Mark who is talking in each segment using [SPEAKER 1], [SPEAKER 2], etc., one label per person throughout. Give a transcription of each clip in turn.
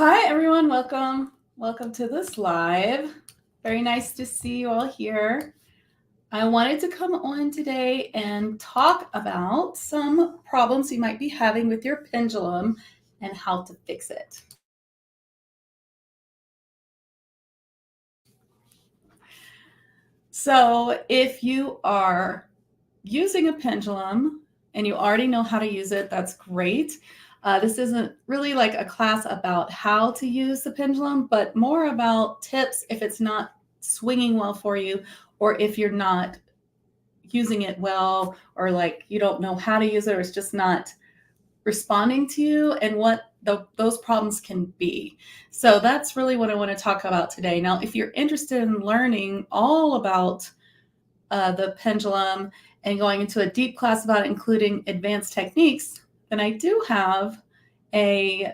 [SPEAKER 1] Hi, everyone. Welcome. Welcome to this live. Very nice to see you all here. I wanted to come on today and talk about some problems you might be having with your pendulum and how to fix it. So if you are using a pendulum and you already know how to use it, that's great. This isn't really like a class about how to use the pendulum, but more about tips if it's not swinging well for you, or if you're not using it well, or like you don't know how to use it, or it's just not responding to you, and what those problems can be. So that's really what I want to talk about today. Now, if you're interested in learning all about the pendulum and going into a deep class about it, including advanced techniques, then I do have a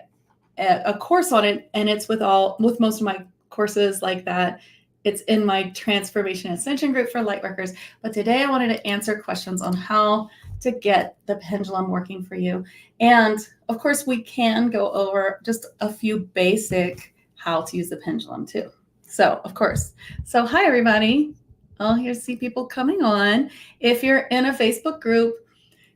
[SPEAKER 1] course on it, and it's with most of my courses like that. It's in my Transformation Ascension group for Lightworkers. But today I wanted to answer questions on how to get the pendulum working for you. And of course, we can go over just a few basic how to use the pendulum too. So, of course. So, hi, everybody. Oh, here see people coming on. If you're in a Facebook group,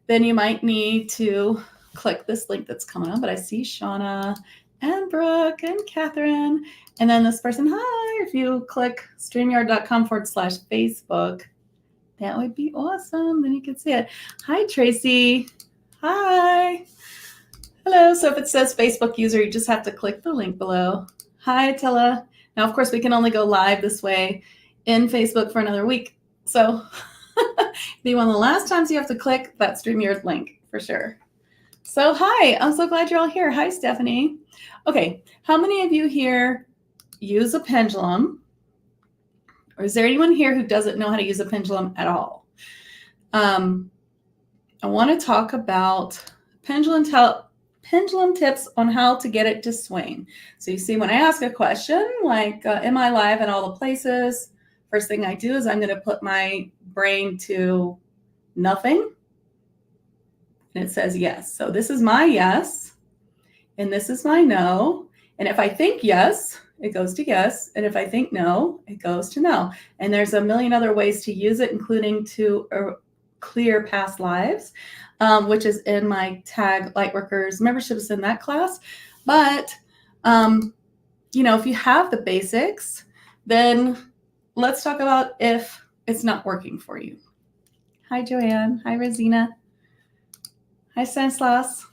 [SPEAKER 1] then you might need to click this link that's coming up. But I see Shauna and Brooke and Catherine. And then this person, hi, if you click streamyard.com/Facebook, that would be awesome. Then you can see it. Hi, Tracy. Hi. Hello. So if it says Facebook user, you just have to click the link below. Hi, Tella. Now, of course, we can only go live this way in Facebook for another week. So be one of the last times you have to click that StreamYard link for sure. So hi, I'm so glad you're all here. Hi, Stephanie. Okay, how many of you here use a pendulum? Or is there anyone here who doesn't know how to use a pendulum at all? I want to talk about pendulum tips on how to get it to swing. So you see, when I ask a question, like, am I live in all the places? First thing I do is I'm going to put my brain to nothing. And it says yes. So this is my yes, and this is my no. And if I think yes, it goes to yes. And if I think no, it goes to no. And there's a million other ways to use it, including to clear past lives, which is in my Tag Lightworkers memberships in that class. But, if you have the basics, then let's talk about if it's not working for you. Hi, Joanne. Hi, Rosina. Hi, Stanislaus.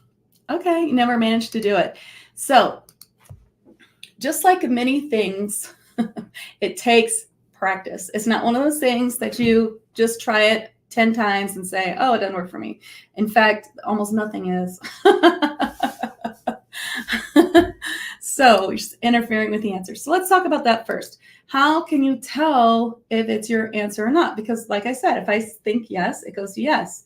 [SPEAKER 1] Okay, you never managed to do it. So just like many things, it takes practice. It's not one of those things that you just try it 10 times and say, oh, it doesn't work for me. In fact, almost nothing is. So you're just interfering with the answer. So let's talk about that first. How can you tell if it's your answer or not? Because like I said, if I think yes, it goes to yes.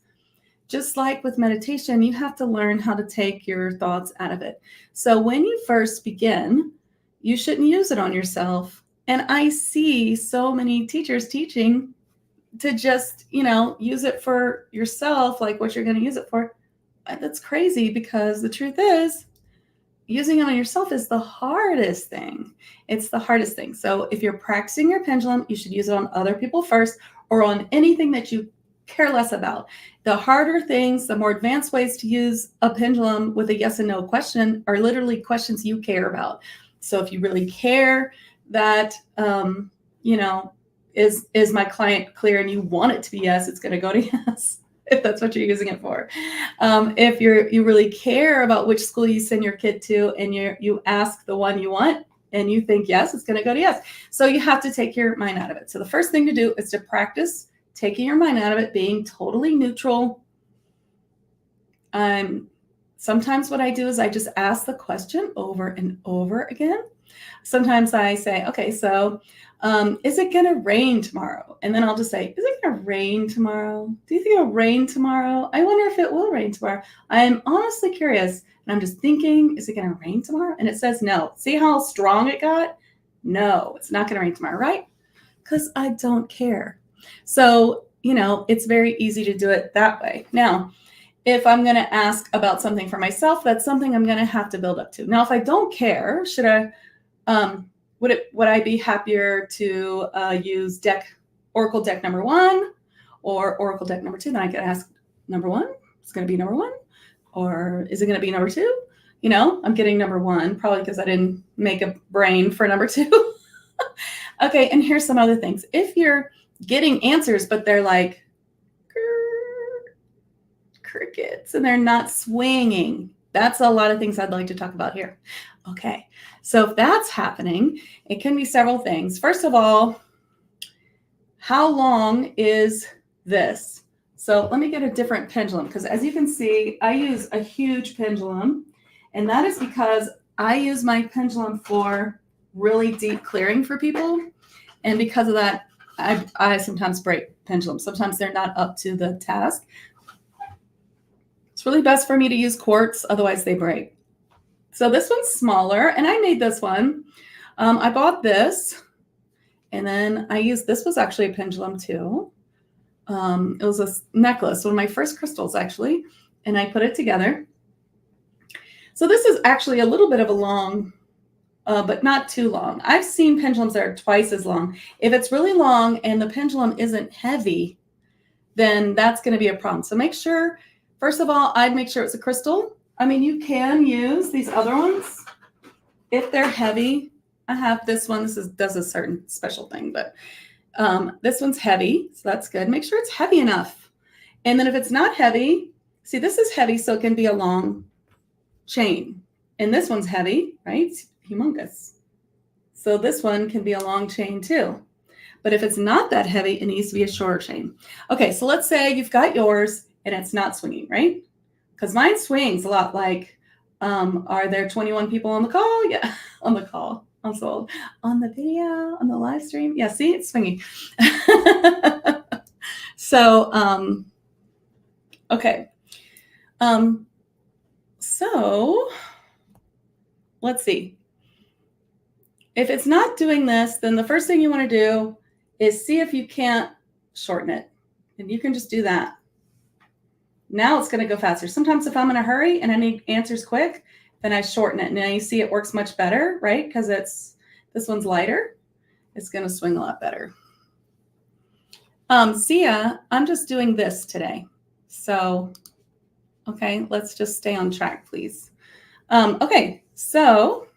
[SPEAKER 1] Just like with meditation, you have to learn how to take your thoughts out of it. So when you first begin, you shouldn't use it on yourself. And I see so many teachers teaching to just, use it for yourself, like what you're going to use it for. That's crazy, because the truth is, using it on yourself is the hardest thing. It's the hardest thing. So if you're practicing your pendulum, you should use it on other people first, or on anything that you care less about. The harder things, the more advanced ways to use a pendulum with a yes and no question are literally questions you care about. So if you really care that, is my client clear, and you want it to be yes, it's going to go to yes, if that's what you're using it for. If you really care about which school you send your kid to, and you ask the one you want, and you think yes, it's going to go to yes. So you have to take your mind out of it. So the first thing to do is to practice taking your mind out of it, being totally neutral. Sometimes what I do is I just ask the question over and over again. Sometimes I say, okay, so is it going to rain tomorrow? And then I'll just say, is it going to rain tomorrow? Do you think it'll rain tomorrow? I wonder if it will rain tomorrow. I am honestly curious. And I'm just thinking, is it going to rain tomorrow? And it says no. See how strong it got? No, it's not going to rain tomorrow, right? Because I don't care. So, it's very easy to do it that way. Now, if I'm going to ask about something for myself, that's something I'm going to have to build up to. Now, if I don't care, should I, would I be happier to use Oracle deck number 1 or Oracle deck number 2? Then I could ask number 1. It's going to be number 1, or is it going to be number 2? You know, I'm getting number 1 probably because I didn't make a brain for number 2. Okay, and here's some other things. If you're getting answers, but they're like crickets and they're not swinging, that's a lot of things I'd like to talk about here. Okay, so if that's happening, it can be several things. First of all, how long is this? So let me get a different pendulum, because as you can see, I use a huge pendulum, and that is because I use my pendulum for really deep clearing for people. And because of that, I sometimes break pendulums. Sometimes they're not up to the task. It's really best for me to use quartz, otherwise they break. So this one's smaller, and I made this one. I bought this, and then I used, this was actually a pendulum too. It was a necklace, one of my first crystals actually, and I put it together. So this is actually a little bit of a long, but not too long. I've seen pendulums that are twice as long. If it's really long and the pendulum isn't heavy, then that's going to be a problem. So make sure, first of all, I'd make sure it's a crystal. I mean, you can use these other ones if they're heavy. I have this one. This does a certain special thing, but this one's heavy, so that's good. Make sure it's heavy enough. And then if it's not heavy, see, this is heavy, so it can be a long chain. And this one's heavy, right? It's humongous. So this one can be a long chain too. But if it's not that heavy, it needs to be a shorter chain. Okay, so let's say you've got yours and it's not swinging, right? Because mine swings a lot. Like, are there 21 people on the call? Yeah, on the call. I'm sold. On the video, on the live stream. Yeah, see, it's swinging. So, okay. So let's see. If it's not doing this, then the first thing you want to do is see if you can't shorten it. And you can just do that. Now it's going to go faster. Sometimes if I'm in a hurry and I need answers quick, then I shorten it. Now you see it works much better, right? Because this one's lighter. It's going to swing a lot better. Sia, I'm just doing this today. So, okay, let's just stay on track, please. Okay, so,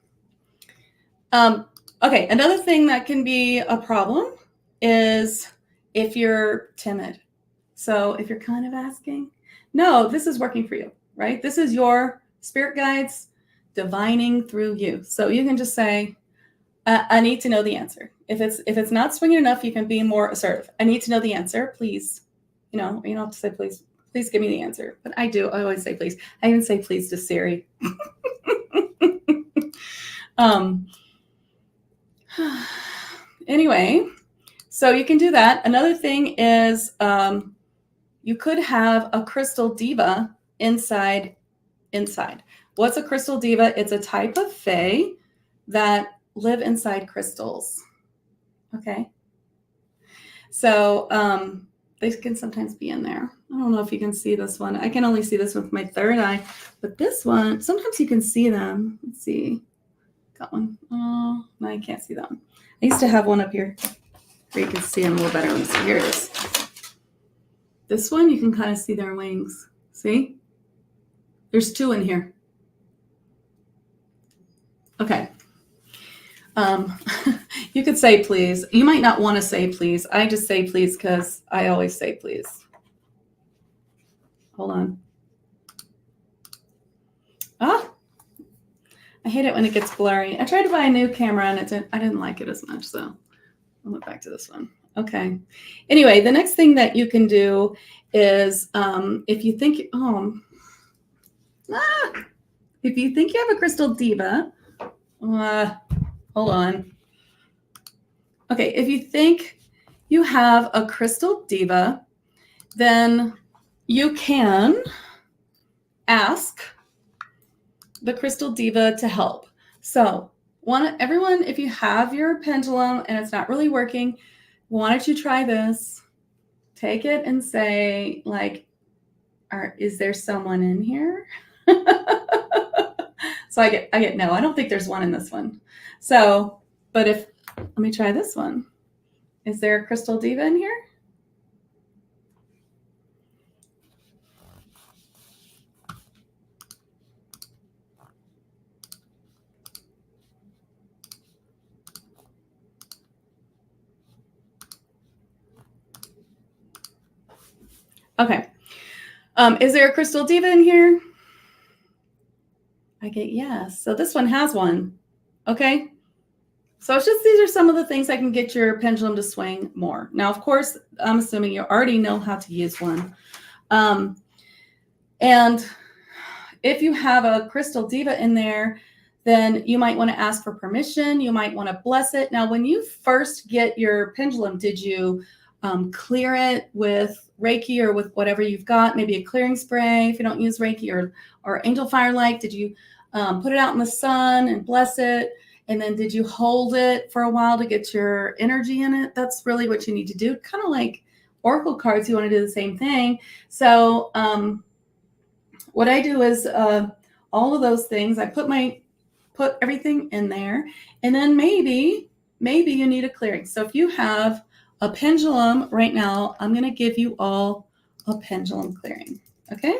[SPEAKER 1] okay, another thing that can be a problem is if you're timid. So if you're kind of asking, no, this is working for you, right? This is your spirit guides divining through you. So you can just say, I need to know the answer. If it's not swinging enough, you can be more assertive. I need to know the answer, please. You don't have to say please give me the answer. But I do. I always say please. I even say please to Siri. Anyway, so you can do that. Another thing is you could have a crystal diva inside. What's a crystal diva? It's a type of fae that live inside crystals. Okay. So they can sometimes be in there. I don't know if you can see this one. I can only see this with my third eye, but this one, sometimes you can see them. Let's see. Got one. Oh, no, I can't see that one. I used to have one up here where you can see them a little better. Let me see. Here it is. This one, you can kind of see their wings. See? There's two in here. Okay. You could say please. You might not want to say please. I just say please because I always say please. Hold on. Ah, I hate it when it gets blurry. I tried to buy a new camera and I didn't like it as much, so I'll look back to this one. Okay. Anyway, the next thing that you can do is if you think, if you think you have a crystal diva, hold on. Okay, if you think you have a crystal diva, then you can ask the crystal diva to help. So everyone, if you have your pendulum and it's not really working, why don't you try this? Take it and say, like, Or is there someone in here? So I get no. I don't think there's one in this one. So, but let me try this one. Is there a crystal diva in here? Okay. Is there a crystal diva in here? I get yes. So this one has one. Okay. So it's just, these are some of the things that can get your pendulum to swing more. Now, of course, I'm assuming you already know how to use one. And if you have a crystal diva in there, then you might want to ask for permission. You might want to bless it. Now, when you first get your pendulum, did you clear it with Reiki or with whatever you've got? Maybe a clearing spray if you don't use Reiki, or angel firelight. Did you put it out in the sun and bless it? And then did you hold it for a while to get your energy in it? That's really what you need to do. Kind of like oracle cards, you want to do the same thing. So what I do is all of those things, I put everything in there, and then maybe you need a clearing. So if you have a pendulum right now, I'm going to give you all a pendulum clearing. Okay.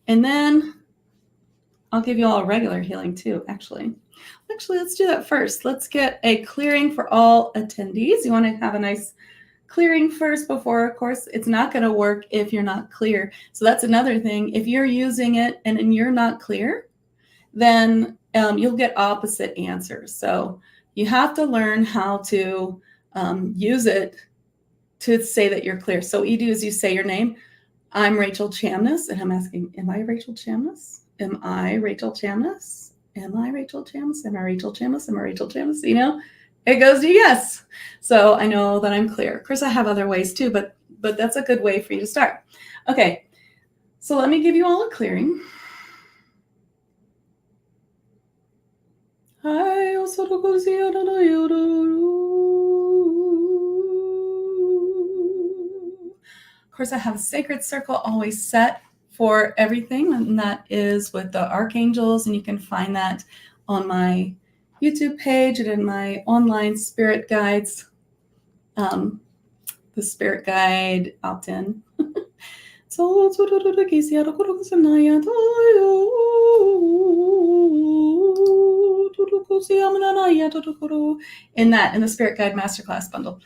[SPEAKER 1] And then I'll give you all a regular healing too, actually. Let's do that first. Let's get a clearing for all attendees. You want to have a nice clearing first before, of course, it's not going to work if you're not clear. So that's another thing. If you're using it and you're not clear, then you'll get opposite answers. So you have to learn how to use it to say that you're clear. So what you do is you say your name. I'm Rachel Chamness, and I'm asking, am I Rachel Chamness? Am I Rachel Chamness? Am I Rachel Chamness? Am I Rachel Chamness? Am I Rachel Chamness? You know, it goes to yes. So I know that I'm clear. Of course, I have other ways too, but that's a good way for you to start. Okay, so let me give you all a clearing. Of course, I have a sacred circle always set for everything, and that is with the archangels, and you can find that on my YouTube page and in my online spirit guides, the spirit guide opt-in. In the spirit guide masterclass bundle.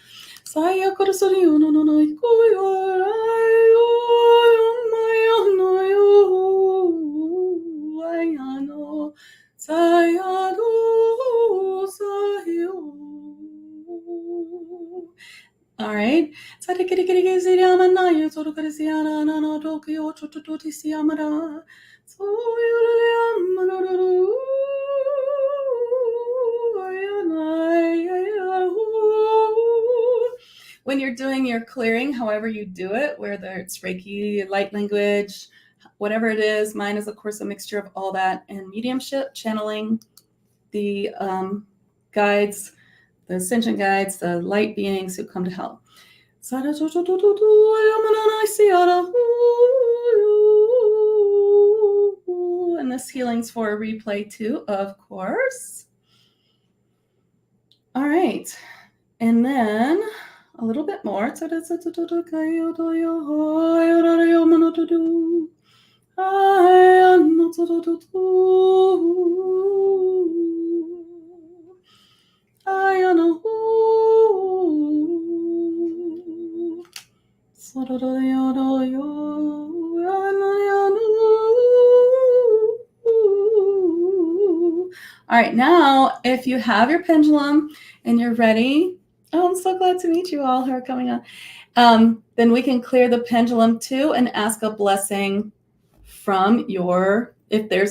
[SPEAKER 1] All right. When you're doing your clearing, however you do it, whether it's Reiki, light language, whatever it is, mine is, of course, a mixture of all that and mediumship, channeling, the guides, the ascension guides, the light beings who come to help. And this healing's for a replay too, of course. All right. And then a little bit more. All right, now if you have your pendulum and you're ready, oh, I'm so glad to meet you all who are coming on. Then we can clear the pendulum too and ask a blessing from your, if there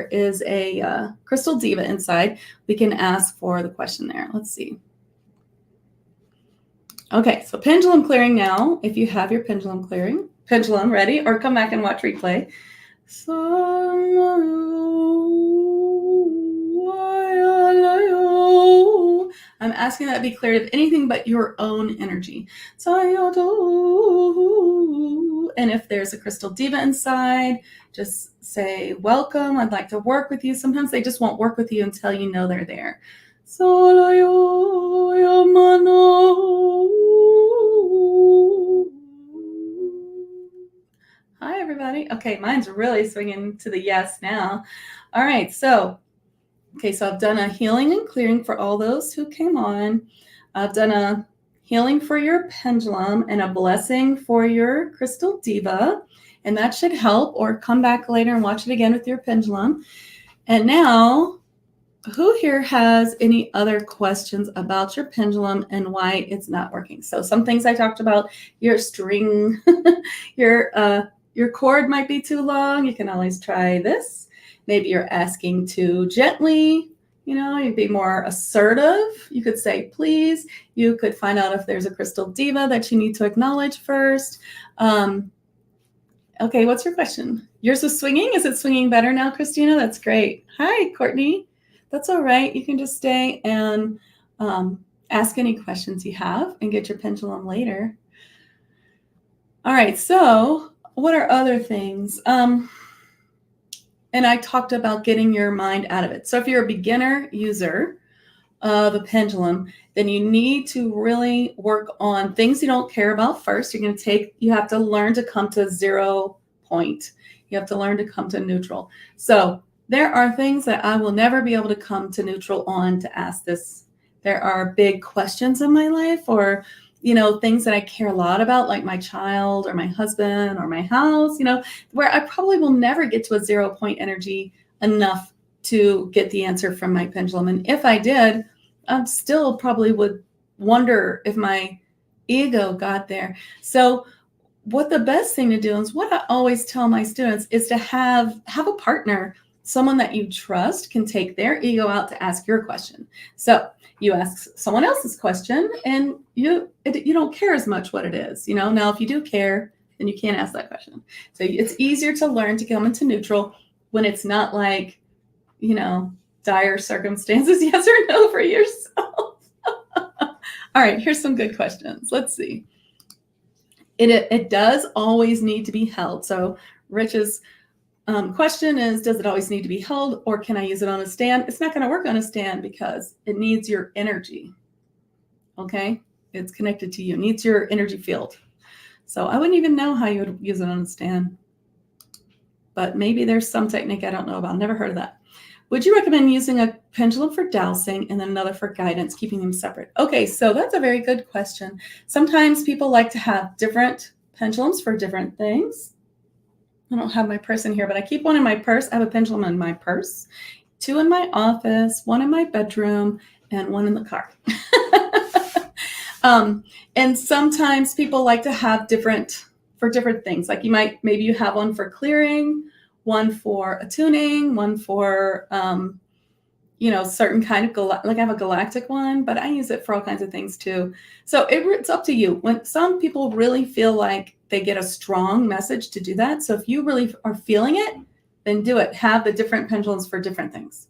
[SPEAKER 1] is a crystal diva inside, we can ask for the question there. Let's see. Okay, so pendulum clearing now. If you have your pendulum ready, or come back and watch replay. I'm asking that be cleared of anything but your own energy. And if there's a crystal diva inside, just say, welcome, I'd like to work with you. Sometimes they just won't work with you until you know they're there. Hi, everybody. Okay, mine's really swinging to the yes now. All right, so I've done a healing and clearing for all those who came on. I've done a healing for your pendulum and a blessing for your crystal diva, and that should help, or come back later and watch it again with your pendulum. And now, who here has any other questions about your pendulum and why it's not working? So some things I talked about, your string, your cord might be too long. You can always try this. Maybe you're asking too gently. You'd be more assertive. You could say, please. You could find out if there's a crystal diva that you need to acknowledge first. Okay, what's your question? Yours was swinging? Is it swinging better now, Christina? That's great. Hi, Courtney. That's all right. You can just stay and ask any questions you have and get your pendulum later. All right, so what are other things? And I talked about getting your mind out of it. So if you're a beginner user of a pendulum, then you need to really work on things you don't care about first. You have to learn to come to 0 point. You have to learn to come to neutral. So there are things that I will never be able to come to neutral on to ask this. There are big questions in my life, or things that I care a lot about, like my child or my husband or my house, where I probably will never get to a 0 point energy enough to get the answer from my pendulum. And if I did, I still probably would wonder if my ego got there. So what the best thing to do is what I always tell my students is to have a partner, someone that you trust can take their ego out to ask your question. So you ask someone else's question and you don't care as much what it is. Now if you do care, then you can't ask that question. So it's easier to learn to come into neutral when it's not like, dire circumstances, yes or no for yourself. All right, here's some good questions. Let's see. It does always need to be held. So Rich's question is, does it always need to be held, or can I use it on a stand? It's not going to work on a stand because it needs your energy. Okay? It's connected to you. It needs your energy field. So I wouldn't even know how you would use it on a stand. But maybe there's some technique I don't know about. Never heard of that. Would you recommend using a pendulum for dowsing and then another for guidance, keeping them separate? Okay, so that's a very good question. Sometimes people like to have different pendulums for different things. I don't have my purse in here, but I keep one in my purse. I have a pendulum in my purse, 2 in my office, 1 in my bedroom, and 1 in the car. And sometimes people like to have different things. Like maybe you have one for clearing, one for attuning, one for, certain kind of, like I have a galactic one, but I use it for all kinds of things too. So it's up to you. When some people really feel like they get a strong message to do that. So if you really are feeling it, then do it. Have the different pendulums for different things.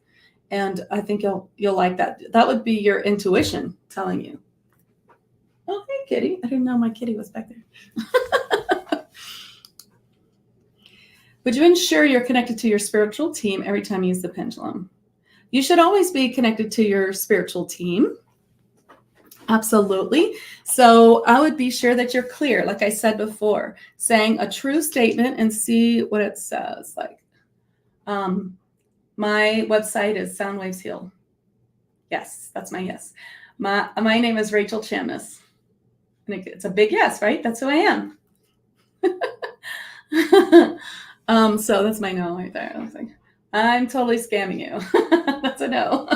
[SPEAKER 1] And I think you'll like that. That would be your intuition telling you. Oh, hey, kitty. I didn't know my kitty was back there. Would you ensure you're connected to your spiritual team every time you use the pendulum? You should always be connected to your spiritual team. Absolutely. So I would be sure that you're clear, like I said before, saying a true statement and see what it says. Like, my website is Sound Waves Heal. Yes, that's my yes. My name is Rachel Chamness. And it's a big yes, right? That's who I am. So that's my no right there. I was like, I'm totally scamming you. That's a no.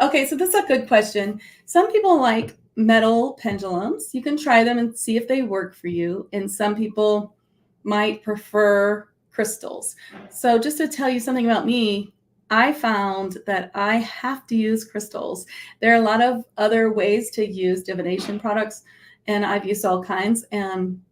[SPEAKER 1] Okay, so this is a good question. Some people like metal pendulums. You can try them and see if they work for you. And some people might prefer crystals. So just to tell you something about me, I found that I have to use crystals. There are a lot of other ways to use divination products, and I've used all kinds. And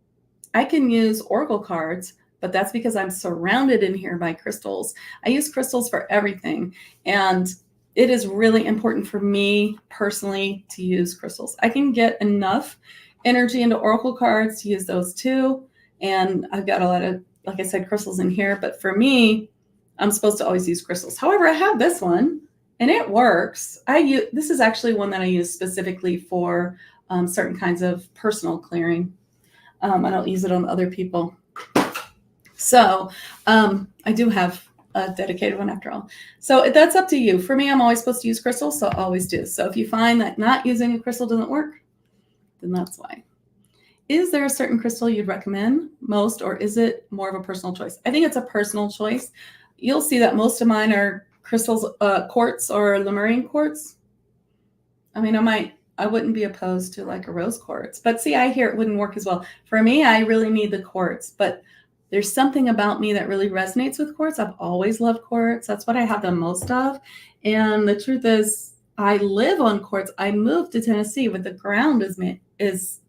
[SPEAKER 1] I can use oracle cards, but that's because I'm surrounded in here by crystals. I use crystals for everything. And it is really important for me personally to use crystals. I can get enough energy into oracle cards to use those too. And I've got a lot of, like I said, crystals in here. But for me, I'm supposed to always use crystals. However, I have this one and it works. This is actually one that I use specifically for certain kinds of personal clearing. I don't use it on other people. So I do have a dedicated one after all. So that's up to you. For me, I'm always supposed to use crystals, so I always do. So if you find that not using a crystal doesn't work, then that's why. Is there a certain crystal you'd recommend most, or is it more of a personal choice? I think it's a personal choice. You'll see that most of mine are crystals, quartz or Lemurian quartz. I mean, I wouldn't be opposed to like a rose quartz, but see, I hear it wouldn't work as well. For me, I really need the quartz, but there's something about me that really resonates with quartz. I've always loved quartz. That's what I have the most of. And the truth is, I live on quartz. I moved to Tennessee, but the ground is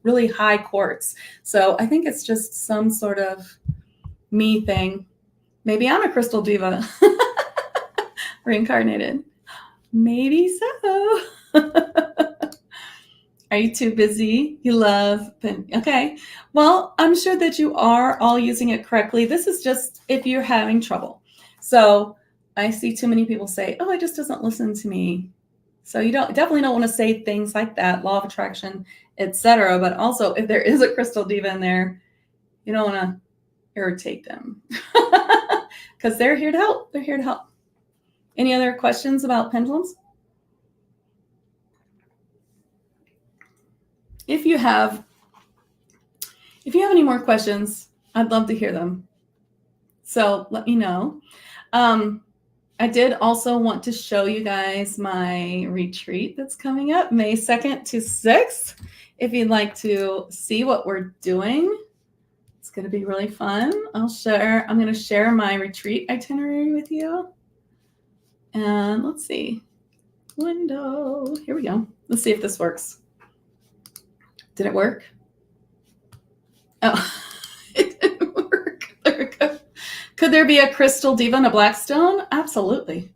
[SPEAKER 1] really high quartz. So I think it's just some sort of me thing. Maybe I'm a crystal diva, reincarnated. Maybe so. Are you too busy? You love okay. Well, I'm sure that you are all using it correctly. This is just if you're having trouble. So I see too many people say, oh, it just doesn't listen to me. So you definitely don't want to say things like that, law of attraction, etc. But also if there is a crystal diva in there, you don't want to irritate them because they're here to help. They're here to help. Any other questions about pendulums? If you have any more questions, I'd love to hear them. So let me know. I did also want to show you guys my retreat that's coming up May 2nd to 6th. If you'd like to see what we're doing, it's going to be really fun. I'm going to share my retreat itinerary with you. And let's see. Window. Here we go. Let's see if this works. Did it work? Oh, it didn't work. There we go. Could there be a crystal diva and a black stone? Absolutely.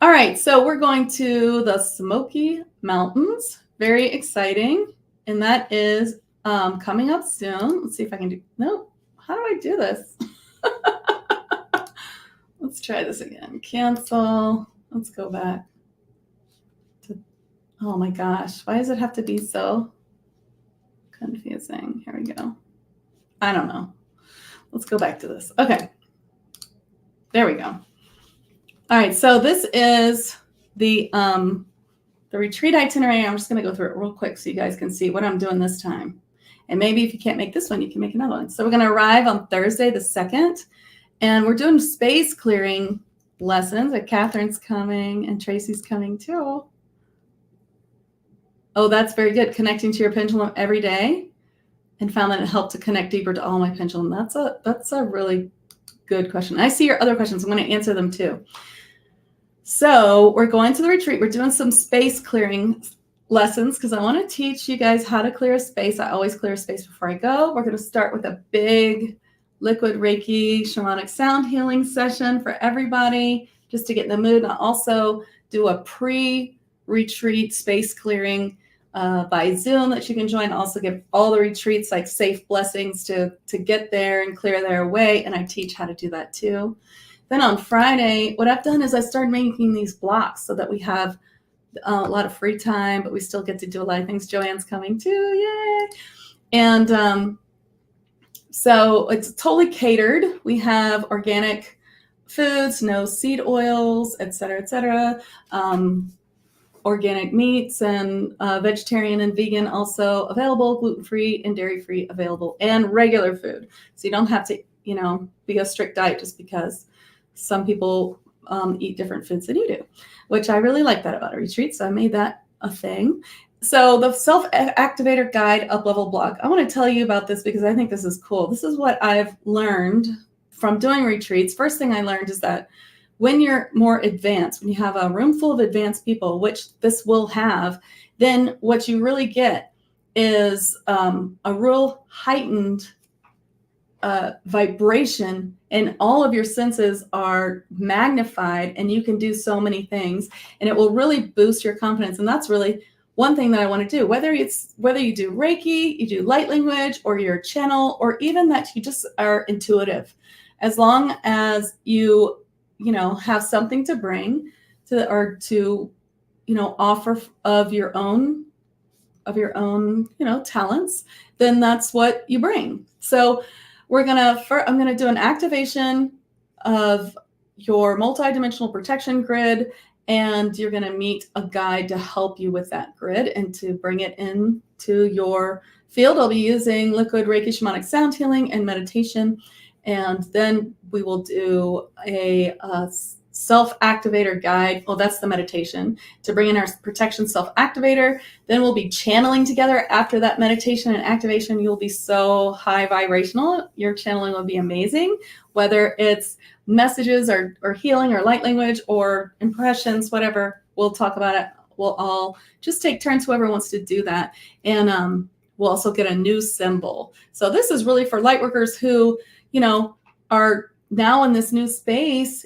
[SPEAKER 1] All right, so we're going to the Smoky Mountains. Very exciting. And that is coming up soon. Let's see if I can do, no, how do I do this? Let's try this again. Cancel. Let's go back to, oh my gosh, why does it have to be so confusing? Here we go. I don't know. Let's go back to this. Okay. There we go. All right. So this is the retreat itinerary. I'm just going to go through it real quick so you guys can see what I'm doing this time. And maybe if you can't make this one, you can make another one. So we're going to arrive on Thursday the 2nd. And we're doing space clearing lessons. Like Catherine's coming and Tracy's coming too. Oh, that's very good. Connecting to your pendulum every day, and found that it helped to connect deeper to all my pendulum. That's a really good question. I see your other questions. I'm going to answer them too. So we're going to the retreat. We're doing some space clearing lessons because I want to teach you guys how to clear a space. I always clear a space before I go. We're going to start with a big liquid Reiki shamanic sound healing session for everybody just to get in the mood. And I'll also do a pre-retreat space clearing by Zoom that you can join. Also give all the retreats like safe blessings to get there and clear their way. And I teach how to do that too. Then on Friday, what I've done is I started making these blocks so that we have a lot of free time, but we still get to do a lot of things. Joanne's coming too. Yay. And so it's totally catered. We have organic foods, no seed oils, et cetera, organic meats and vegetarian and vegan also available, gluten-free and dairy-free available, and regular food. So you don't have to, be a strict diet just because some people eat different foods than you do, which I really like that about a retreat. So I made that a thing. So the self-activator guide up-level block, I want to tell you about this because I think this is cool. This is what I've learned from doing retreats. First thing I learned is that when you're more advanced, when you have a room full of advanced people, which this will have, then what you really get is a real heightened vibration, and all of your senses are magnified and you can do so many things, and it will really boost your confidence. And that's really one thing that I want to do, whether you do Reiki, you do light language, or you're a channel, or even that you just are intuitive, as long as you have something to bring to offer of your own talents, then that's what you bring. So I'm gonna do an activation of your multidimensional protection grid, and you're going to meet a guide to help you with that grid and to bring it into your field. I'll be using liquid Reiki shamanic sound healing and meditation, and then we will do a self-activator guide. Well, that's the meditation to bring in our protection self-activator. Then we'll be channeling together after that meditation and activation. You'll be so high vibrational. Your channeling will be amazing, whether it's messages or healing or light language or impressions, whatever. We'll talk about it. We'll all just take turns, whoever wants to do that. And we'll also get a new symbol. So this is really for light workers who, are now in this new space.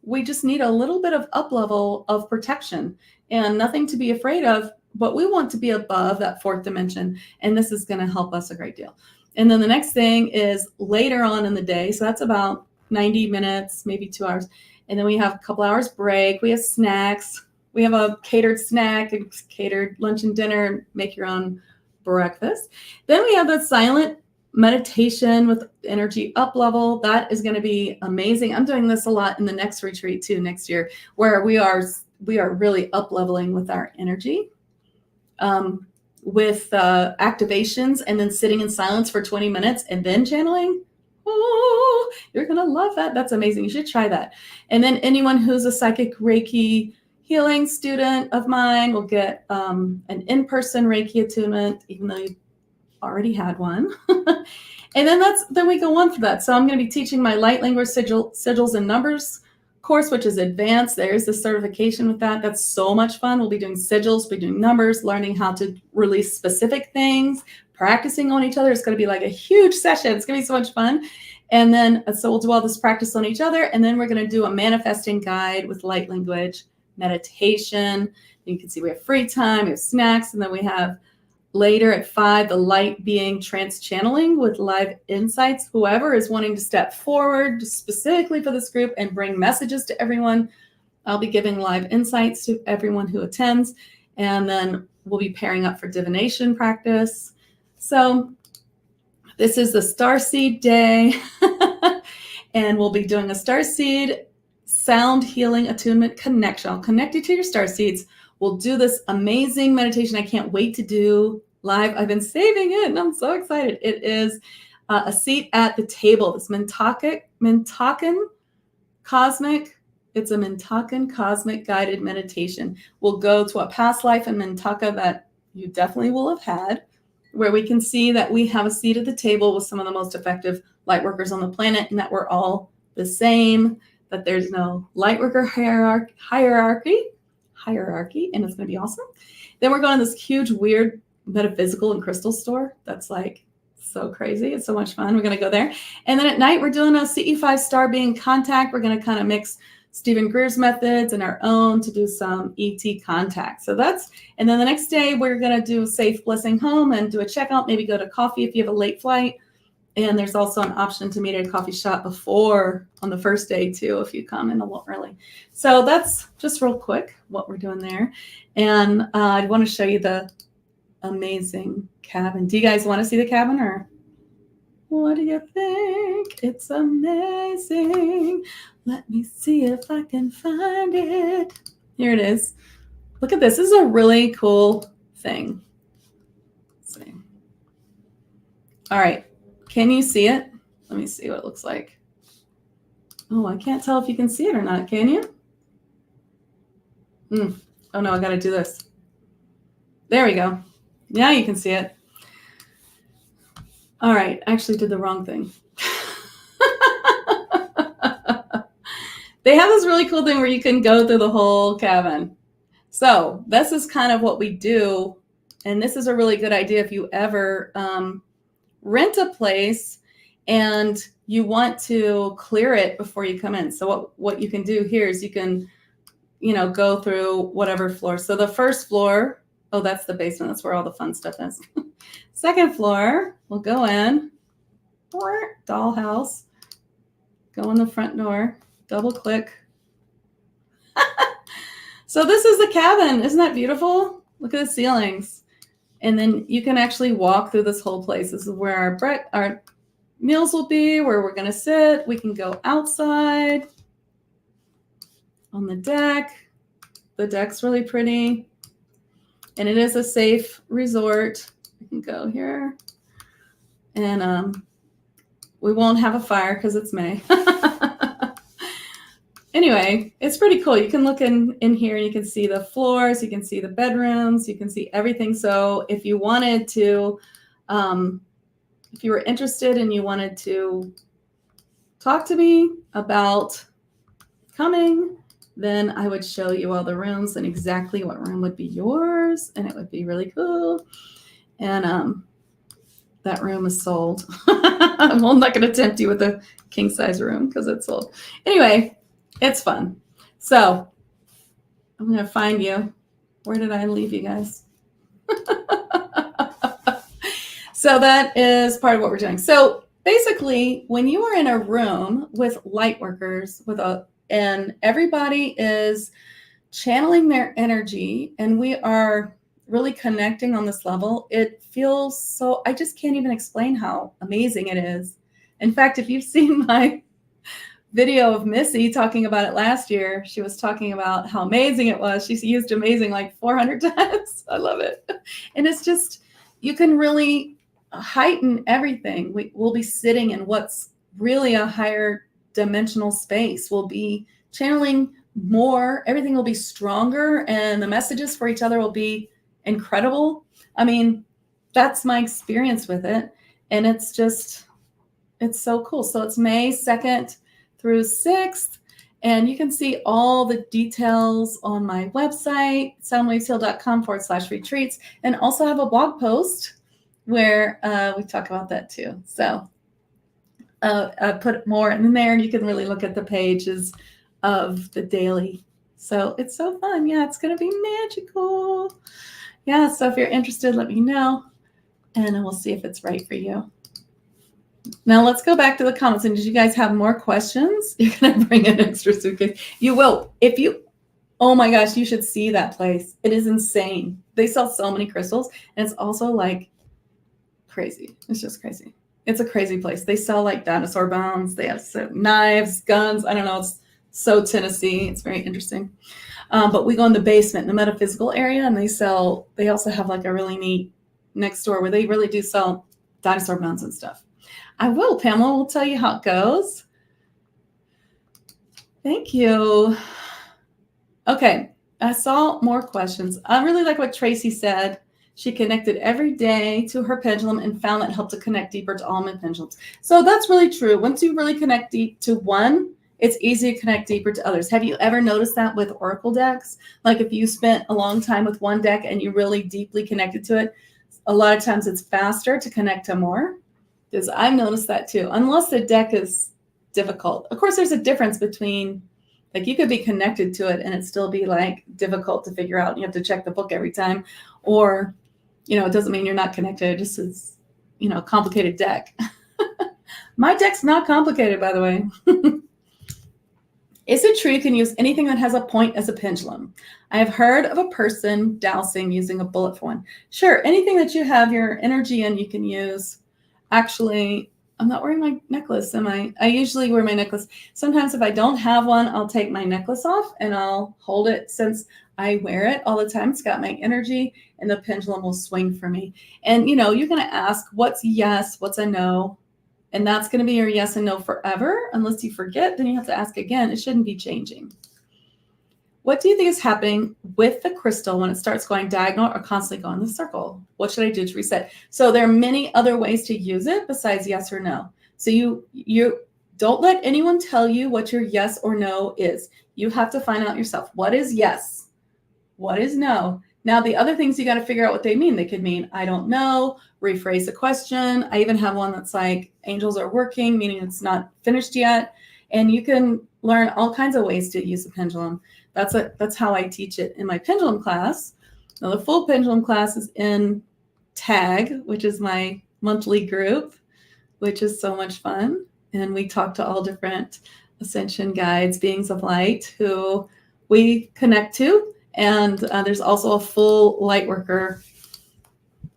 [SPEAKER 1] We just need a little bit of up level of protection and nothing to be afraid of, but we want to be above that fourth dimension. And this is going to help us a great deal. And then the next thing is later on in the day. So that's about 90 minutes, maybe 2 hours. And then we have a couple hours break. We have snacks. We have a catered snack, a catered lunch and dinner, make your own breakfast. Then we have that silent meditation with energy up level. That is going to be amazing. I'm doing this a lot in the next retreat too next year, where we are really up leveling with our energy, with activations, and then sitting in silence for 20 minutes and then channeling. Oh, you're going to love that. That's amazing. You should try that. And then anyone who's a psychic Reiki healing student of mine will get an in-person Reiki attunement, even though you already had one. And then we go on for that. So I'm going to be teaching my light language sigils and numbers course, which is advanced. There's the certification with that. That's so much fun. We'll be doing sigils, we'll be doing numbers, learning how to release specific things, practicing on each other. It's going to be like a huge session. It's going to be so much fun. And then, so we'll do all this practice on each other. And then we're going to do a manifesting guide with light language, meditation. You can see we have free time, we have snacks, and then we have later at 5, the light being trance channeling with live insights. Whoever is wanting to step forward specifically for this group and bring messages to everyone, I'll be giving live insights to everyone who attends. And then we'll be pairing up for divination practice. So this is the Starseed Day. And we'll be doing a Starseed sound healing attunement connection. I'll connect you to your Starseeds. We'll do this amazing meditation I can't wait to do live. I've been saving it and I'm so excited. It is a seat at the table. This Mintakan Cosmic. It's a Mintakan Cosmic guided meditation. We'll go to a past life in Mintaka that you definitely will have had, where we can see that we have a seat at the table with some of the most effective light workers on the planet, and that we're all the same, that there's no light worker hierarchy, and it's going to be awesome. Then we're going to this huge, weird metaphysical and crystal store. That's like so crazy. It's so much fun. We're going to go there. And then at night, we're doing a CE5 star being contact. We're going to kind of mix Stephen Greer's methods and our own to do some ET contact. So and then the next day, we're going to do safe blessing home and do a checkout, maybe go to coffee if you have a late flight. And there's also an option to meet at a coffee shop before on the first day too, if you come in a little early. So that's just real quick what we're doing there. And I want to show you the amazing cabin. Do you guys want to see the cabin, or what do you think? It's amazing. Let me see if I can find it. Here it is. Look at this. This is a really cool thing. Let's see. All right. Can you see it? Let me see what it looks like. Oh, I can't tell if you can see it or not. Can you? Oh no, I got to do this. There we go. Now you can see it. All right. I actually did the wrong thing. They have this really cool thing where you can go through the whole cabin. So this is kind of what we do. And this is a really good idea if you ever rent a place and you want to clear it before you come in. So what you can do here is you can, go through whatever floor. So the first floor Oh, that's the basement. That's where all the fun stuff is. Second floor, we'll go in. Dollhouse. Go in the front door. Double click. So this is the cabin. Isn't that beautiful? Look at the ceilings. And then you can actually walk through this whole place. This is where our meals will be, where we're going to sit. We can go outside on the deck. The deck's really pretty. And it is a safe resort. We can go here. And we won't have a fire because it's May. Anyway, it's pretty cool. You can look in here and you can see the floors, you can see the bedrooms, you can see everything. So if you wanted to, if you were interested and you wanted to talk to me about coming, then I would show you all the rooms and exactly what room would be yours. And it would be really cool. And that room is sold. I'm not going to tempt you with a king size room because it's sold. Anyway. It's fun. So I'm going to find you. Where did I leave you guys? So that is part of what we're doing. So basically, when you are in a room with light workers, and everybody is channeling their energy, and we are really connecting on this level, it feels so, I just can't even explain how amazing it is. In fact, if you've seen my video of Missy talking about it last year, she was talking about how amazing it was. She used amazing like 400 times. I love it. And it's just, you can really heighten everything. We'll be sitting in what's really a higher dimensional space. We'll be channeling more. Everything will be stronger, and the messages for each other will be incredible. I mean, that's my experience with it. And it's so cool. So it's May 2nd through 6th, and you can see all the details on my website, soundwavesheal.com/retreats, and also have a blog post where we talk about that too. So I put more in there, and you can really look at the pages of the daily. So it's so fun. Yeah, it's going to be magical. Yeah, so if you're interested, let me know, and we'll see if it's right for you. Now let's go back to the comments. And did you guys have more questions? You're going to bring an extra suitcase. You will. Oh my gosh, you should see that place. It is insane. They sell so many crystals, and it's also like crazy. It's just crazy. It's a crazy place. They sell like dinosaur bones. They have knives, guns. I don't know. It's so Tennessee. It's very interesting. But we go in the basement, in the metaphysical area, and they also have like a really neat next door where they really do sell dinosaur bones and stuff. I will. Pamela will tell you how it goes. Thank you. Okay, I saw more questions. I really like what Tracy said. She connected every day to her pendulum and found that helped to connect deeper to all my pendulums. So that's really true. Once you really connect deep to one, it's easy to connect deeper to others. Have you ever noticed that with oracle decks? Like if you spent a long time with one deck and you really deeply connected to it, a lot of times it's faster to connect to more. Because I've noticed that too, unless the deck is difficult. Of course, there's a difference between, like you could be connected to it and it still be like difficult to figure out. You have to check the book every time, or, it doesn't mean you're not connected. It just is, a complicated deck. My deck's not complicated, by the way. Is it true you can use anything that has a point as a pendulum? I have heard of a person dowsing using a bullet for one. Sure, anything that you have your energy in, you can use. Actually, I'm not wearing my necklace, am I? I usually wear my necklace. Sometimes if I don't have one, I'll take my necklace off and I'll hold it. Since I wear it all the time, it's got my energy, and the pendulum will swing for me. And, you're going to ask, what's yes, what's a no? And that's going to be your yes and no forever. Unless you forget, then you have to ask again. It shouldn't be changing. What do you think is happening with the crystal when it starts going diagonal or constantly going in the circle? What should I do to reset? So there are many other ways to use it besides yes or no. So you don't let anyone tell you what your yes or no is. You have to find out yourself. What is yes? What is no? Now, the other things you got to figure out what they mean. They could mean, I don't know, rephrase the question. I even have one that's like, angels are working, meaning it's not finished yet. And you can learn all kinds of ways to use the pendulum. That's how I teach it in my pendulum class, Now the full pendulum class is in TAG, which is my monthly group, which is so much fun. And we talk to all different ascension guides, beings of light who we connect to. And there's also a full Lightworker.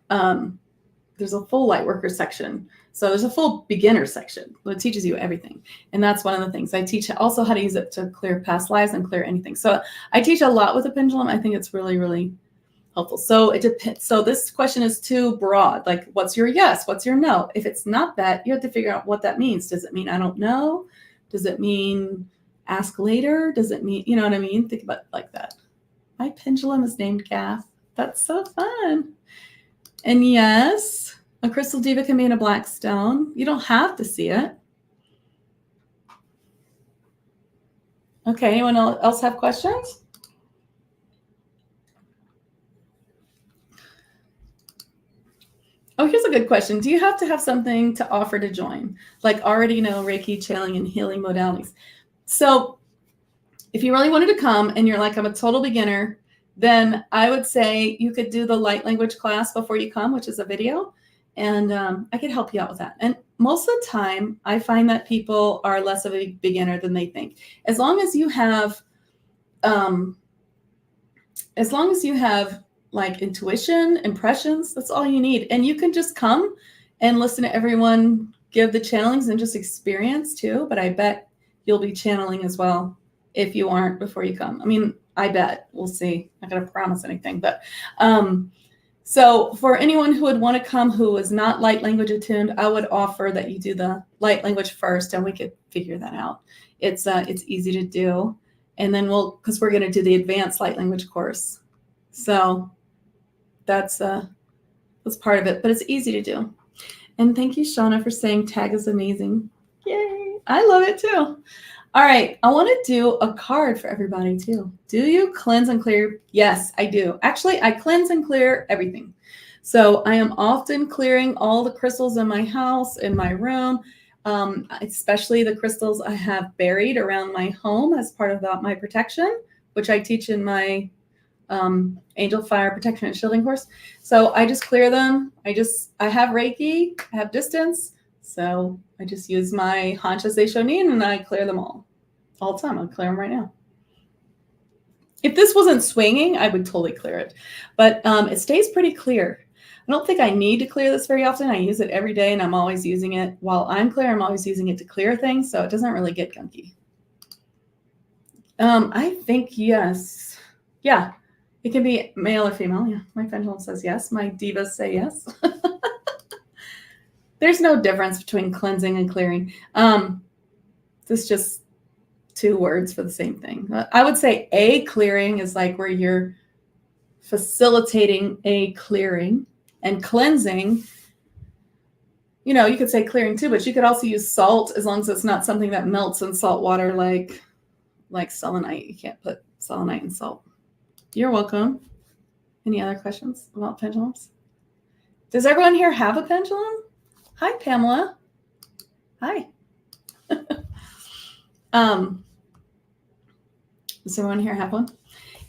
[SPEAKER 1] There's a full Lightworker section. So there's a full beginner section that teaches you everything. And that's one of the things I teach, also how to use it to clear past lives and clear anything. So I teach a lot with the pendulum. I think it's really, really helpful. So it depends. So this question is too broad. Like, what's your yes? What's your no? If it's not that, you have to figure out what that means. Does it mean I don't know? Does it mean ask later? Does it mean, you know what I mean? Think about it like that. My pendulum is named Gaff. That's so fun. And yes, a crystal diva can be in a black stone. You don't have to see it. Okay, anyone else have questions? Oh, here's a good question. Do you have to have something to offer to join? Like already know Reiki, channeling, and healing modalities. So if you really wanted to come and you're like, I'm a total beginner, then I would say you could do the light language class before you come, which is a video. And I could help you out with that. And most of the time, I find that people are less of a beginner than they think. As long as you have like intuition, impressions, that's all you need. And you can just come and listen to everyone give the channelings and just experience too. But I bet you'll be channeling as well if you aren't before you come. I mean, I bet. We'll see. I'm not going to promise anything. But so for anyone who would want to come who is not light language attuned, I would offer that you do the light language first, and we could figure that out. It's easy to do. And then because we're going to do the advanced light language course. So that's part of it, but it's easy to do. And thank you, Shauna, for saying tag is amazing. Yay. I love it too. All right. I want to do a card for everybody too. Do you cleanse and clear? Yes, I do. Actually, I cleanse and clear everything. So I am often clearing all the crystals in my house, in my room, especially the crystals I have buried around my home as part of my protection, which I teach in my angel fire protection and shielding course. So I just clear them. I have Reiki, I have distance. So I just use my Hancha Seishonin and I clear them all the time. I'll clear them right now. If this wasn't swinging, I would totally clear it, but it stays pretty clear. I don't think I need to clear this very often. I use it every day and I'm always using it while I'm clear. I'm always using it to clear things. So it doesn't really get gunky. I think yes. Yeah. It can be male or female. Yeah, my pendulum says yes. My divas say yes. There's no difference between cleansing and clearing. It's just two words for the same thing. I would say a clearing is like where you're facilitating a clearing, and cleansing, you know, you could say clearing too, but you could also use salt as long as it's not something that melts in salt water like selenite. You can't put selenite in salt. You're welcome. Any other questions about pendulums? Does everyone here have a pendulum? Hi, Pamela. Hi. Does everyone here have one?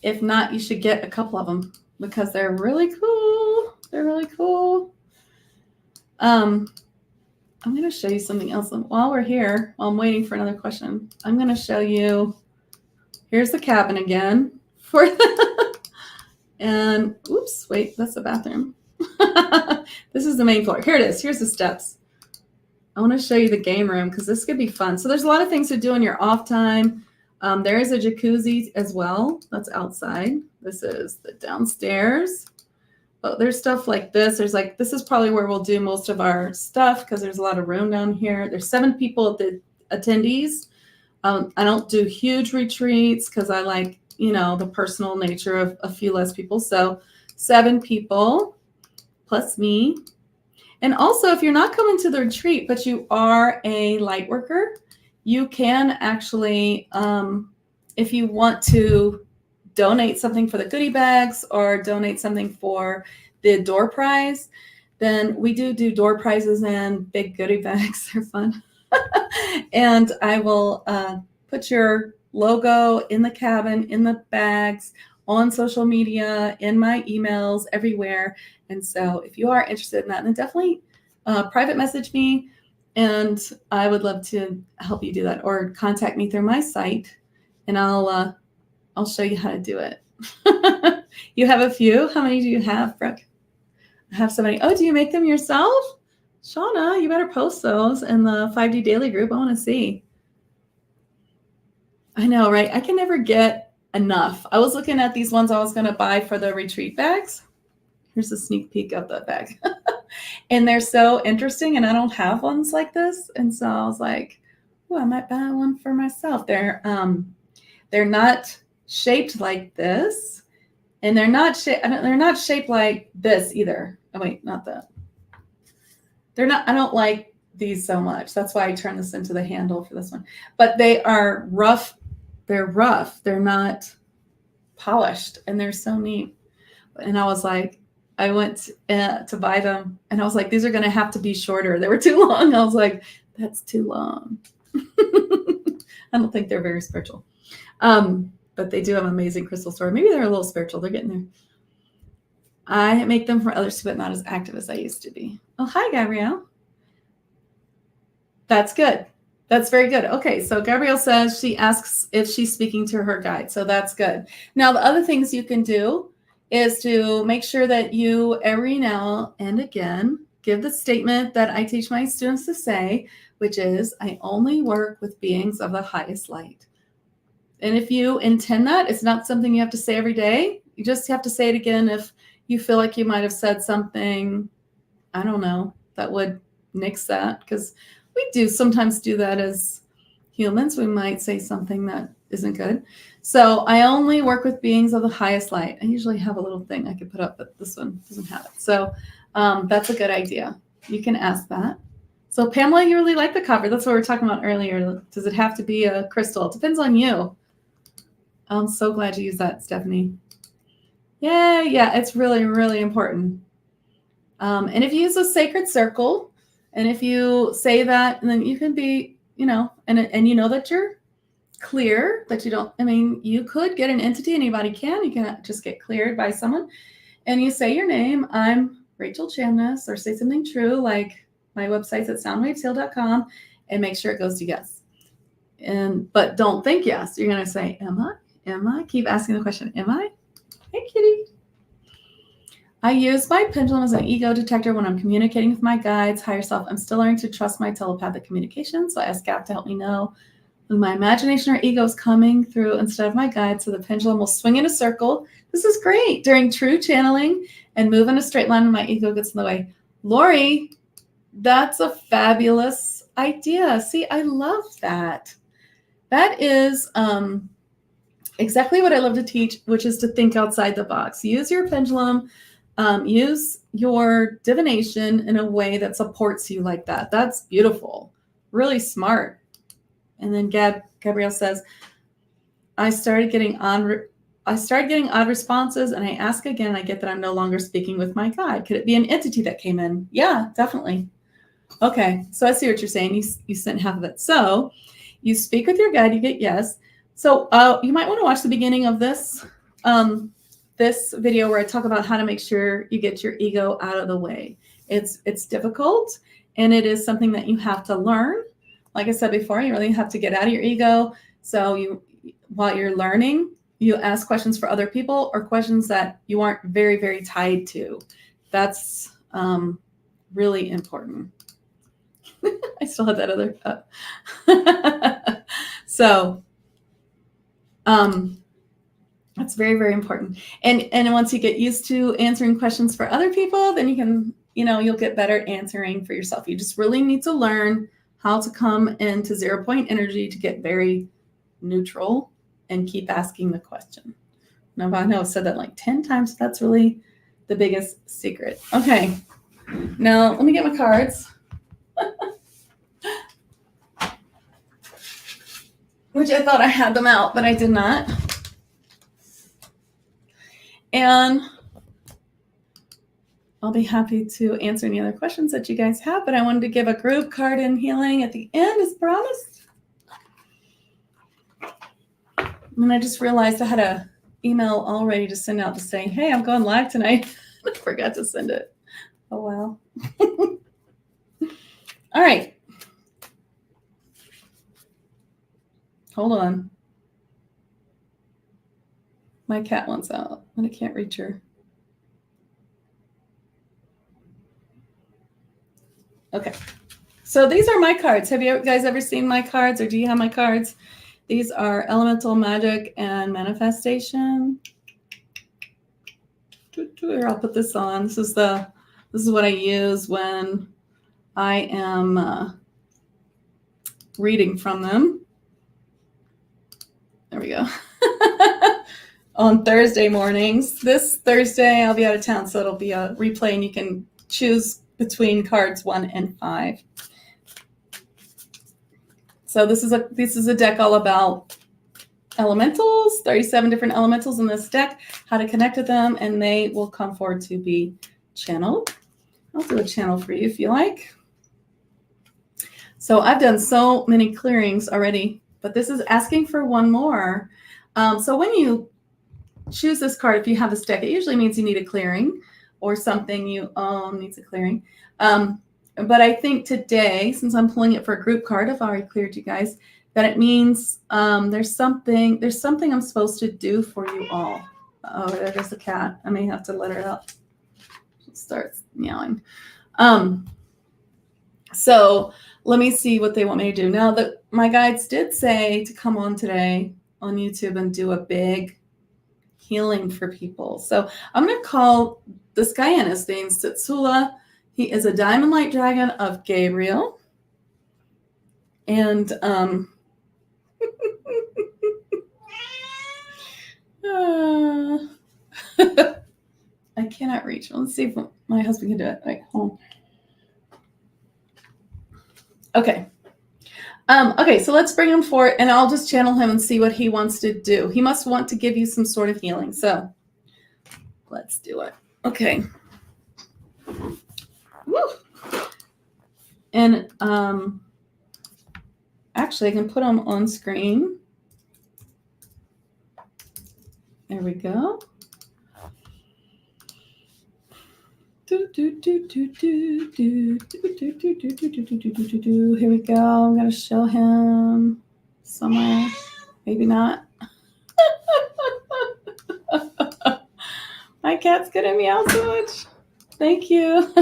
[SPEAKER 1] If not, you should get a couple of them because they're really cool. They're really cool. I'm going to show you something else. While we're here, while I'm waiting for another question, I'm going to show you. Here's the cabin again. And oops, wait, that's the bathroom. This is the main floor. Here it is. Here's the steps. I want to show you the game room because this could be fun. So there's a lot of things to do in your off time. There is a jacuzzi as well. That's outside. This is the downstairs. But there's stuff like this. This is probably where we'll do most of our stuff because there's a lot of room down here. There's 7 people at the attendees. I don't do huge retreats because I like, you know, the personal nature of a few less people. So 7 people plus me. And also, if you're not coming to the retreat, but you are a light worker, you can actually, if you want to donate something for the goodie bags or donate something for the door prize, then we do door prizes and big goodie bags. They're fun. And I will put your logo in the cabin, in the bags, on social media, in my emails, everywhere. And so if you are interested in that, then definitely private message me, and I would love to help you do that, or contact me through my site, and I'll show you how to do it. You have a few? How many do you have, Brooke? I have so many. Oh, do you make them yourself? Shauna, you better post those in the 5D Daily group. I want to see. I know, right? I can never get enough. I was looking at these ones I was going to buy for the retreat bags. Here's a sneak peek of the bag. And they're so interesting, and I don't have ones like this. And so I was like, oh, I might buy one for myself. They're not shaped like this, and they're not shaped like this either. Oh wait, not that. They're not. I don't like these so much. That's why I turned this into the handle for this one. But they are rough. They're rough. They're not polished, and they're so neat. And I was like, I went to buy them, and I was like, these are going to have to be shorter. They were too long. I was like, that's too long. I don't think they're very spiritual. But they do have an amazing crystal story. Maybe they're a little spiritual. They're getting there. I make them for others, but not as active as I used to be. Oh, hi, Gabrielle. That's good. That's very good. Okay, so Gabrielle says she asks if she's speaking to her guide. So that's good. Now, the other things you can do is to make sure that you every now and again give the statement that I teach my students to say, which is, I only work with beings of the highest light. And if you intend that, it's not something you have to say every day. You just have to say it again if you feel like you might have said something, I don't know, that would nix that. Because we do sometimes do that as humans. We might say something that isn't good. So I only work with beings of the highest light. I usually have a little thing I could put up, but this one doesn't have it. So that's a good idea. You can ask that. So Pamela, you really like the cover. That's what we were talking about earlier. Does it have to be a crystal? It depends on you. I'm so glad you used that, Stephanie. Yeah, it's really, really important. And if you use a sacred circle, and if you say that, and then you can be, and you know that you're clear, that you don't, you could get an entity, anybody can, you can just get cleared by someone, and you say your name, I'm Rachel Chamness, or say something true, like my website's at soundwavesheal.com, and make sure it goes to yes. But don't think yes. You're going to say, am I? Keep asking the question, am I? Hey, kitty. I use my pendulum as an ego detector when I'm communicating with my guides, higher self. I'm still learning to trust my telepathic communication, so I ask Gap to help me know when my imagination or ego is coming through instead of my guide, so the pendulum will swing in a circle. This is great during true channeling and move in a straight line when my ego gets in the way. Lori, that's a fabulous idea. See, I love that. That is exactly what I love to teach, which is to think outside the box. Use your pendulum, use your divination in a way that supports you like that. That's beautiful. Really smart. And then Gabrielle says, I started getting odd responses, and I ask again, and I get that I'm no longer speaking with my guide. Could it be an entity that came in? Yeah, definitely. Okay, so I see what you're saying. You sent half of it. So you speak with your guide, you get yes. So you might want to watch the beginning of this this video where I talk about how to make sure you get your ego out of the way. It's difficult, and it is something that you have to learn. Like I said before, you really have to get out of your ego. So while you're learning, you ask questions for other people or questions that you aren't very, very tied to. That's really important. I still have that other cup. So that's very, very important. And once you get used to answering questions for other people, then you can, you'll get better at answering for yourself. You just really need to learn how to come into 0 point energy to get very neutral and keep asking the question. Now, I know I've said that like 10 times. That's really the biggest secret. Okay. Now, let me get my cards. Which I thought I had them out, but I did not. And I'll be happy to answer any other questions that you guys have, but I wanted to give a group card in healing at the end as promised. And I just realized I had a email all ready to send out to say, hey, I'm going live tonight. I forgot to send it. Oh, well. All right. Hold on. My cat wants out and I can't reach her. Okay. So these are my cards. Have you guys ever seen my cards, or do you have my cards? These are elemental magic and manifestation. Here, I'll put this on. This is what I use when I am reading from them. There we go. On Thursday mornings. This Thursday I'll be out of town, so it'll be a replay, and you can choose between cards 1 and 5. So this is a deck all about elementals, 37 different elementals in this deck, how to connect with them, and they will come forward to be channeled. I'll do a channel for you if you like. So I've done so many clearings already, but this is asking for one more. So when you choose this card, if you have this deck, it usually means you need a clearing, or something you own needs a clearing. But I think today, since I'm pulling it for a group card, I've already cleared you guys, that it means there's something I'm supposed to do for you all. Oh, there's a cat. I may have to let her out. She starts meowing. So let me see what they want me to do. Now, my guides did say to come on today on YouTube and do a big healing for people. So I'm going to call this guy in. His name's Titsula. He is a diamond light dragon of Gabriel. And I cannot reach. Let's see if my husband can do it. Wait, hold on. Okay. Okay, so let's bring him forward, and I'll just channel him and see what he wants to do. He must want to give you some sort of healing. So let's do it. Okay. Woo. And actually, I can put him on screen. There we go. Here we go. I'm going to show him somewhere. Maybe not. My cat's going to meow so much. Thank you.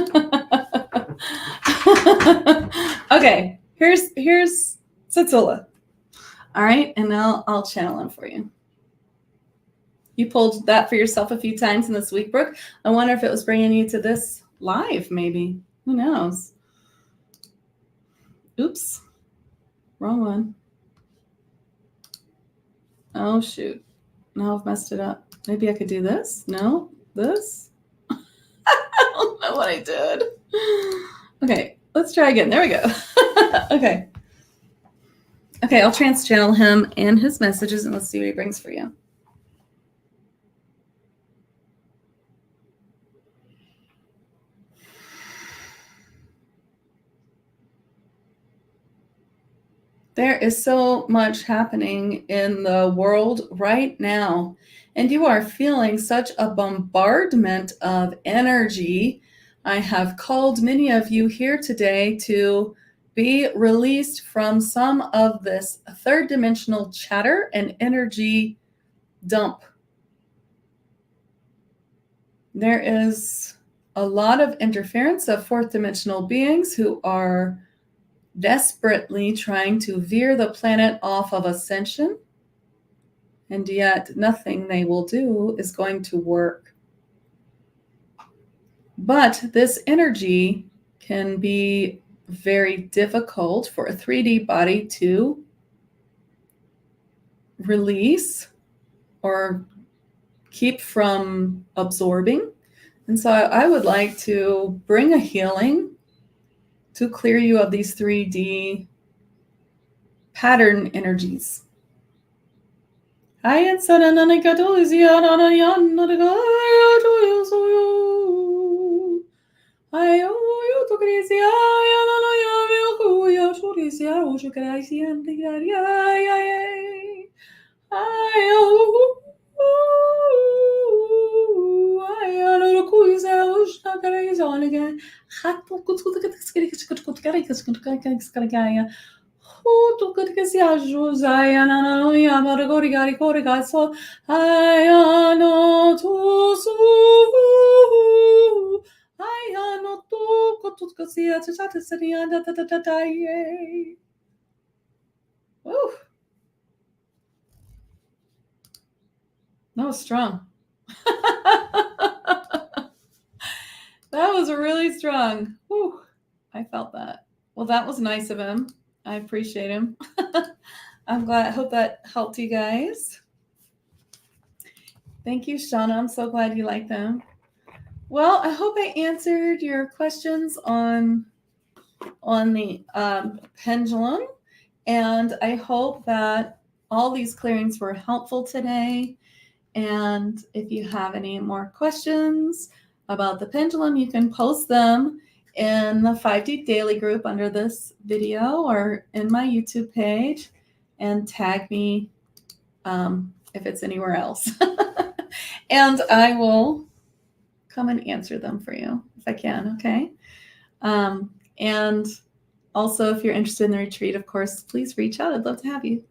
[SPEAKER 1] Okay, here's Titsula. All right, and now I'll channel him for you. You pulled that for yourself a few times in this week, Brooke. I wonder if it was bringing you to this live, maybe. Who knows? Oops. Wrong one. Oh, shoot. Now I've messed it up. Maybe I could do this? No? This? I don't know what I did. Okay, let's try again. There we go. Okay. Okay, I'll trans-channel him and his messages, and let's see what he brings for you. There is so much happening in the world right now, and you are feeling such a bombardment of energy. I have called many of you here today to be released from some of this third dimensional chatter and energy dump. There is a lot of interference of fourth dimensional beings who are desperately trying to veer the planet off of ascension, and yet nothing they will do is going to work. But this energy can be very difficult for a 3D body to release or keep from absorbing. And so I would like to bring a healing to clear you of these 3D pattern energies. Woo. That was strong. That was really strong. Whew. I felt that. Well, that was nice of him. I appreciate him. I'm glad. I hope that helped you guys. Thank you, Shauna. I'm so glad you like them. Well, I hope I answered your questions on the pendulum, and I hope that all these clearings were helpful today. And if you have any more questions about the pendulum, you can post them in the 5D Daily group under this video or in my YouTube page, and tag me if it's anywhere else. And I will come and answer them for you if I can, okay? And also, if you're interested in the retreat, of course, please reach out. I'd love to have you.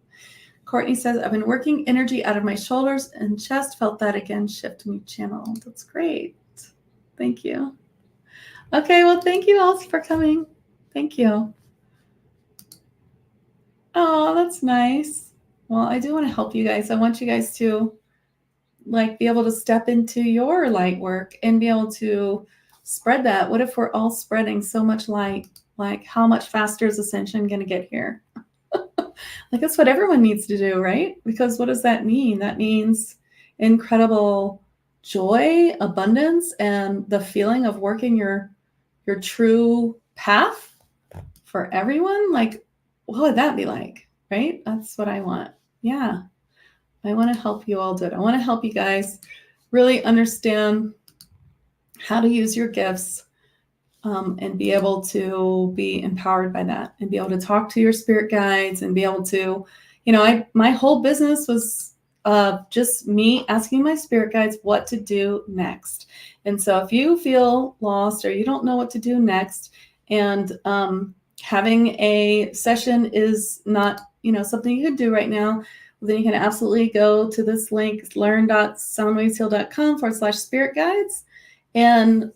[SPEAKER 1] Courtney says, I've been working energy out of my shoulders and chest. Felt that again. Shift me channel. That's great. Thank you. Okay, well, thank you all for coming. Thank you. Oh, that's nice. Well, I do want to help you guys. I want you guys to be able to step into your light work and be able to spread that. What if we're all spreading so much light? Like, how much faster is ascension going to get here? That's what everyone needs to do, right? Because what does that mean? That means incredible joy, abundance, and the feeling of working your true path for everyone. What would that be like, right? That's what I want. Yeah. I want to help you all do it. I want to help you guys really understand how to use your gifts and be able to be empowered by that and be able to talk to your spirit guides and be able to, my whole business was just me asking my spirit guides what to do next. And so if you feel lost or you don't know what to do next, and having a session is not, something you could do right now, then you can absolutely go to this link, learn.soundwavesheal.com/spirit guides, and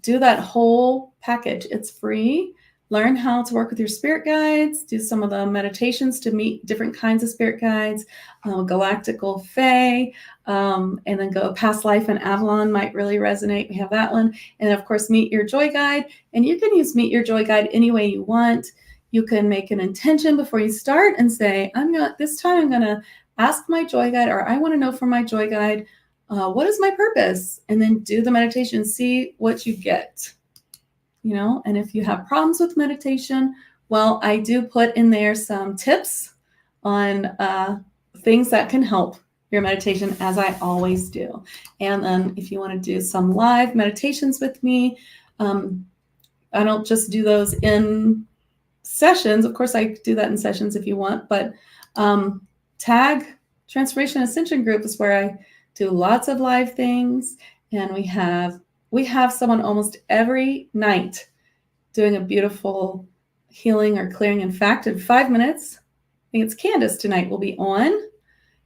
[SPEAKER 1] do that whole package. It's free. Learn how to work with your spirit guides, do some of the meditations to meet different kinds of spirit guides, Galactical Fae, and then go Past Life and Avalon might really resonate. We have that one. And of course, Meet Your Joy Guide. And you can use Meet Your Joy Guide any way you want. You can make an intention before you start and say, this time I'm going to ask my joy guide, or I want to know from my joy guide, what is my purpose? And then do the meditation, see what you get, and if you have problems with meditation, well, I do put in there some tips on things that can help your meditation, as I always do. And then if you want to do some live meditations with me, I don't just do those in sessions. Of course, I do that in sessions if you want, but tag Transformation Ascension Group is where I do lots of live things, and we have someone almost every night doing a beautiful healing or clearing. In fact, in 5 minutes, I think it's Candace tonight, will be on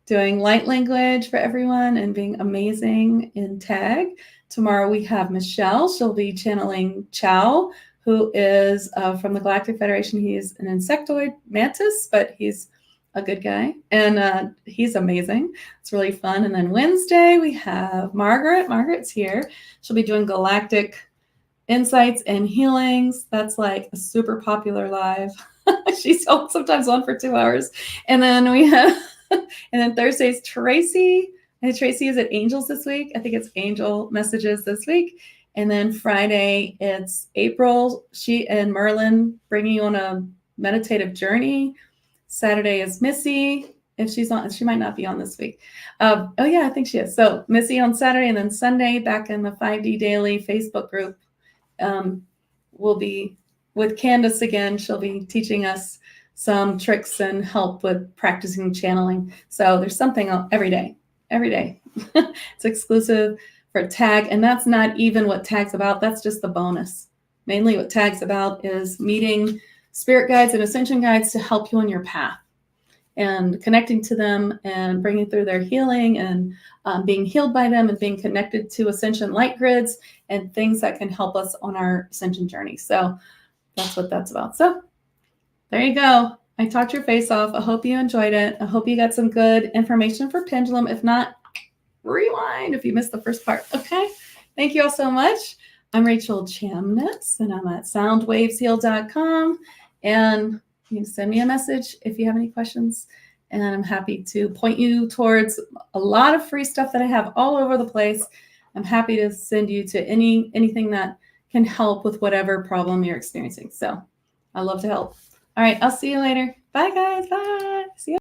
[SPEAKER 1] doing light language for everyone and being amazing in tag. Tomorrow we have Michelle. She'll be channeling Chow, who is from the Galactic Federation. He's an insectoid mantis, but he's a good guy, and he's amazing. It's really fun. And then Wednesday we have Margaret. Margaret's here. She'll be doing galactic insights and healings. That's like a super popular live. She's sometimes on for 2 hours. And then we have, and then Thursday's Tracy. And Tracy is at Angels this week. I think it's Angel Messages this week. And then Friday it's April. She and Merlin bringing you on a meditative journey. Saturday is Missy. If she's on, she might not be on this week. Oh yeah, I think she is. So Missy on Saturday, and then Sunday back in the 5D Daily Facebook group. We'll be with Candace again. She'll be teaching us some tricks and help with practicing channeling. So there's something every day. It's exclusive for Tag, and that's not even what Tag's about. That's just the bonus. Mainly what Tag's about is meeting spirit guides and ascension guides to help you on your path and connecting to them and bringing through their healing and being healed by them and being connected to ascension light grids and things that can help us on our ascension journey. So that's what that's about. So there you go. I talked your face off. I hope you enjoyed it. I hope you got some good information for Pendulum. If not, rewind if you missed the first part. Okay. Thank you all so much. I'm Rachel Chamness, and I'm at soundwavesheal.com. And you can send me a message if you have any questions. And I'm happy to point you towards a lot of free stuff that I have all over the place. I'm happy to send you to anything that can help with whatever problem you're experiencing. So I love to help. All right. I'll see you later. Bye, guys. Bye. See you.